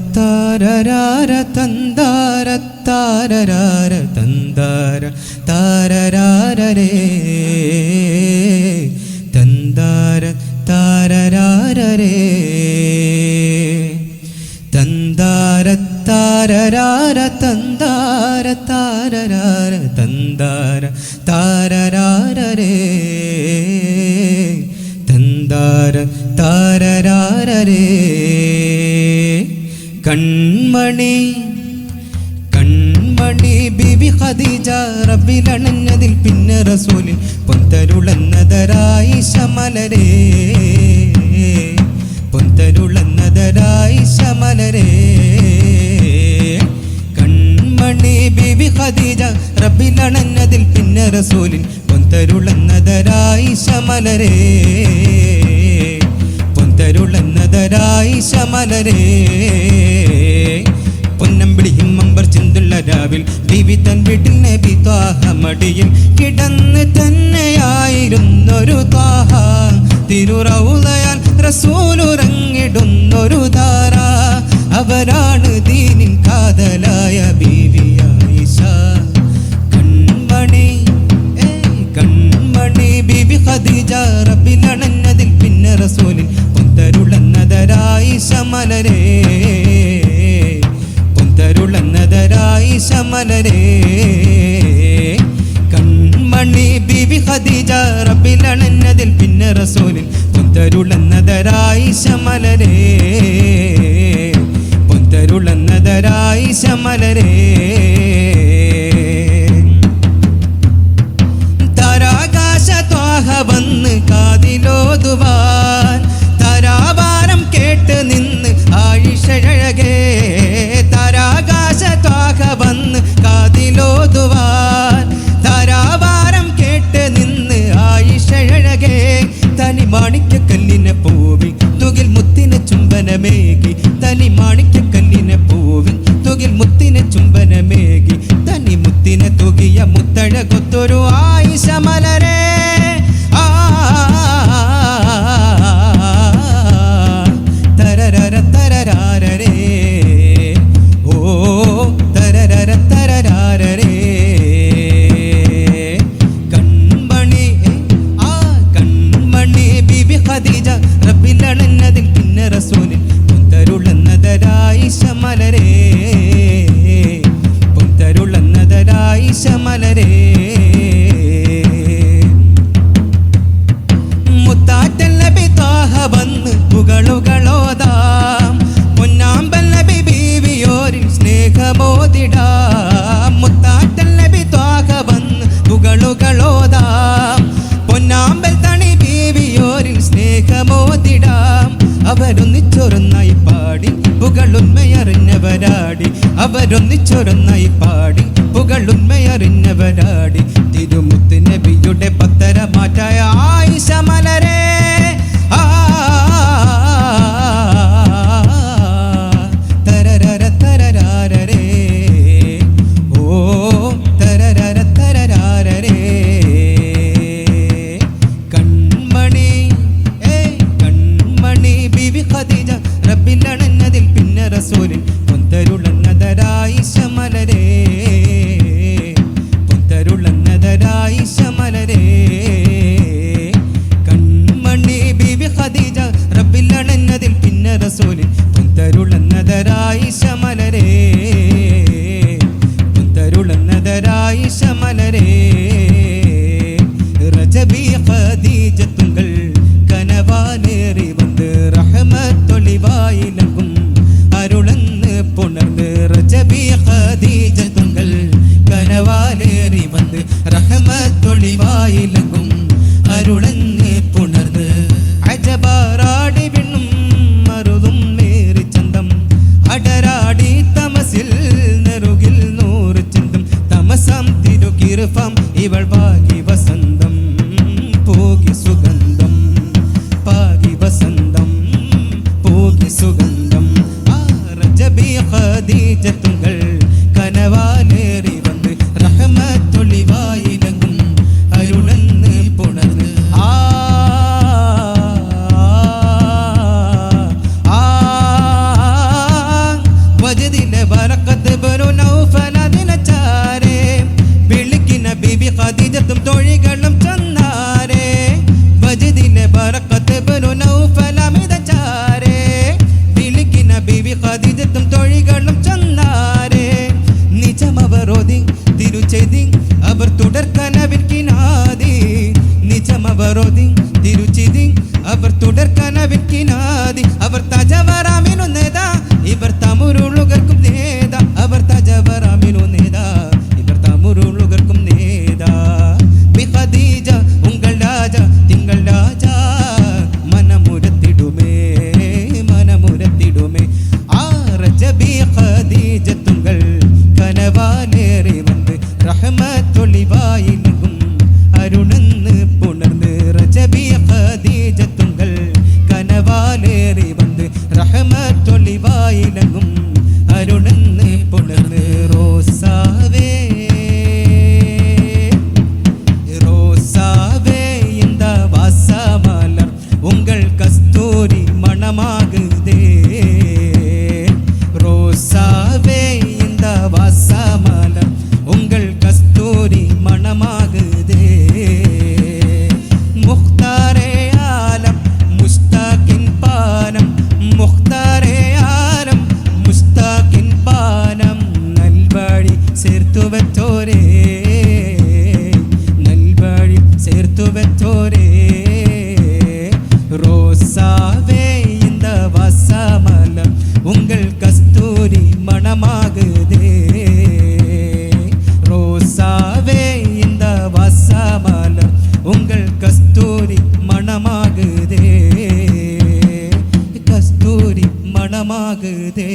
തന്താരത്താരരാര തന്താരത്താരരാര തന്താര താരരാരരേ തന്താര താരരാരരേ തന്താരത്താരരാര തന്താര താരരാര തന്താര താരരാരരേ തന്താര താരരാരരേ കൺമണി കൺമണി ബിബി ഖദീജ റബ്ബിലണഞ്ഞതിൽ പിന്നെ റസൂലിൽ പൊന്തരുളന്നതരായി ശമലരേ പൊന്തരുളന്നതരായി ശമലരേ കൺമണി ബിബി ഖദീജ റബ്ബിലണഞ്ഞതിൽ പിന്നെ റസൂലിൽ പൊന്തരുളന്നതരായി ശമലരേ പൊന്തരുളന്നതരായി ശമലരേ പൊന്നമ്പിളി ഹിമ്മമ്പർ ചിന്തുള്ള രാവിൽ ബീവി തൻ വീട്ടിൽ നബി ത്വാഹ മടിയിൽ കിടന്ന് തന്നെയായിരുന്നൊരു ത്വാഹ തിരുറൗളയാൽ റസൂലുറങ്ങിടുന്നൊരു ധാര അവരാണ് ദീനിൻ കാതലായ ബീവി ആയിഷ കൺമണി കൺമണി ബീവി ഖദീജ റബ്ബിലണഞ്ഞതിൽ പിന്നെ റസൂലിൽ പൊന്തരുളന്നതരായി ശമലരേ പൊന്തരുളന്നതരായി ശമലരേ കൺമണി ബീവി ഖദീജ റബ്ബിലണഞ്ഞതിൽ പിന്നെ റസൂലിൽ പൊന്തരുളന്നതരായി ശമലരേ പൊന്തരുളന്നതരായി ശമലരേ താരാകാശ ത്വാഹ വന്ന് കാതിലോതുവാൻ താരാവാരം കേട്ട് നിന്ന് ആയിഷഴകേ താരാകാശ ത്വാഹ വന്ന് കാതിലോതുവാൻ താരാവാരം കേട്ട് നിന്ന് ആയിഷഴകേ തനി മാണിക്യക്കല്ലിനെ പൂവി തുകിൽ മുത്തിനെ ചുംബനമേകി തനി മാണിക്യക്കല്ലിനെ പൂവി തുകിൽ മുത്തിനെ ചുംബനമേകി തനി മുത്തിനെ തുകിയ മുത്തഴകൊത്തൊരു ആയിഷ മലരേ തരരര തരരാരരേ ഓ തരരര തരരാരരേ കൺമണി കൺമണി ബിബി ഖദീജ റബ്ബിലണഞ്ഞതിൽ പിന്നെ റസൂലിൽ പൊന്തരുളന്നതരായി ശമലരേ പൊന്തരുളന്നതരായി ശമലരേ മുത്താറ്റൽ നബി ത്വാഹ വന്ന് പുകളുകളോതാം പൊന്നാമ്പൽ നബി ബീവിയോരിൽ സ്നേഹമോദിടാം മുത്താറ്റൽ നബി ത്വാഹ വന്ന് പുകളുകളോതാം പൊന്നാമ്പൽ തണി ബീവിയോരിൽ സ്നേഹമോദിടാം അവരൊന്നിച്ചൊരുന്നായി പാടി പുകളുന്മയറിഞ്ഞവരാടി അവരൊന്നിച്ചൊരുന്നായി പാടി പുകളുന്മയറിഞ്ഞവരാടി തിരുമുത്ത് നബിയുടെ പത്തര മാറ്റായ ആയിഷ മലരേ തരരര തരരാരരേ ഓ തരരര തരരാരരേ കൺമണി കൺമണി ബിബി ഖദീജ റബ്ബിലണഞ്ഞതിൽ പിന്നെ റസൂലിൽ പൊന്തരുളന്നതരായി ശമലരേ പൊന്തരുളന്നതരായി ശമലരേ കൺമണി ബിബി ഖദീജ റബ്ബിലണഞ്ഞതിൽ പിന്നെ റസൂലിൽ പൊന്തരുളന്നതരായി ശമലരേ പൊന്തരുളന്നതരായി ശമലരേ റജബി ഖദീജത്തുങ്കൾ കനവാലേറി വന്ന് റഹ്മത്തൊളിവായിലകും അരുളന്ന് പുണർന്ന് റജബി ഖദീജത്തുങ്കൾ കനവാലേറി വന്ന് റഹ്മത്തൊളിവായിലകും അരുളന്ന് പുണർന്ന് അജബാറാടി വിണ്ണും മറുതും മേറി ചന്തം അടരാടി തമസിൽ നെറുകിൽ നൂറ് ചിന്തം തമസം തിരുകിർഫം ഇവൾ ഭാഗ്യ വസന്തം പോകി സുഗന്ധം പാകി വസന്തം പോകി സുഗന്ധം റജബി ഖദീജത്തുങ്കൾ കനവാലേറി വന്ന് റഹ്മത്തൊളിവായിലകും അരുളന്ന് അവർ ഒതി തിരുച്ചിതി അവർ തുടർക്കനവിൻ കിനാതി അവർ തജവറാമിനു നേതാ ഇവർ തമുരുളുകർക്കും നേതാ അവർ തജവറാമിനു നേതാ ഇവർ തമുരുളുകർക്കും നേതാ ബി ഖദീജ ഉങ്കൾ രാജ തിങ്കൾ രാജ മനമുരത്തിടുമേ ആ റജബി ഖദീജ തുങ്കൾ കനവാലേറി വന്ന് റഹ്മത്തൊളിവായിലെങ്കും അരുണെന്ന് പുണർന്ന് റജബി ഖദീജ തുങ്കൾ കനവാലേറി വന്ന് റഹ്മത്തൊളിവായിലെങ്കും അരുണെന്ന് പുണർന്ന് റോസാവേ ரோசாவே இந்த வாசமலர் உங்கள் கஸ்தூரி மணமாகுதே ரோசாவே இந்த வாசமலர் உங்கள் கஸ்தூரி மணமாகுதே முக்தாரே ஆலம் முஸ்தாகின் பானம் முக்தாரே ஆலம் முஸ்தாகின் பானம் நல்வழி சேர்த்து வச்சோரே சேர்த்து வச்சோரே ரோசாவே இந்த வாசமலர் உங்கள் கஸ்தூரி மணமாகுதே ரோசாவே இந்த வாசமலர் உங்கள் கஸ்தூரி மணமாகுதே கஸ்தூரி மணமாகுதே